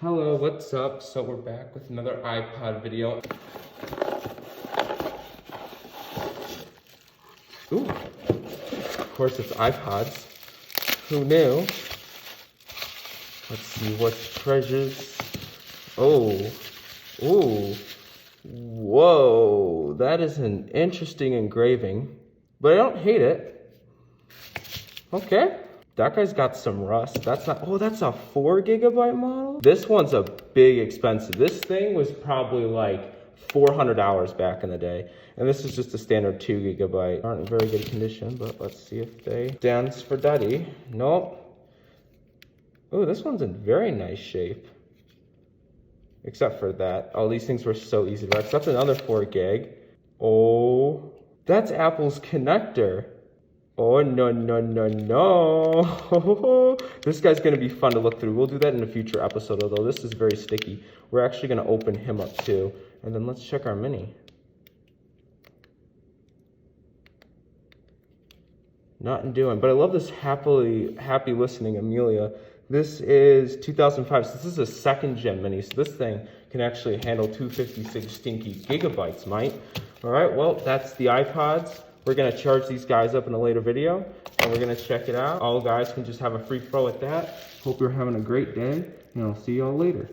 Hello, what's up? So we're back with another iPod video. Ooh, of course it's iPods. Who knew? Let's see what's treasures. Oh, ooh, whoa, that is an interesting engraving, but I don't hate it. Okay. That guy's got some rust. That's not, oh, that's a 4 gigabyte model? This one's a big expensive. This thing was probably like $400 back in the day. And this is just a standard 2 gigabyte. Aren't in very good condition, but let's see if they dance for daddy. Nope. Oh, this one's in very nice shape. Except for that. Oh, these things were so easy to wreck. So that's another 4 gig. Oh, that's Apple's connector. Oh, no, no, no, no. This guy's going to be fun to look through. We'll do that in a future episode, although this is very sticky. We're actually going to open him up too. And then let's check our mini. Nothing doing. But I love this happy listening Amelia. This is 2005, so this is a 2nd gen mini. So this thing can actually handle 256 stinky gigabytes, mate. All right, well, that's the iPods. We're gonna charge these guys up in a later video, and we're gonna check it out. All guys can just have a free throw at that. Hope you're having a great day, and I'll see y'all later.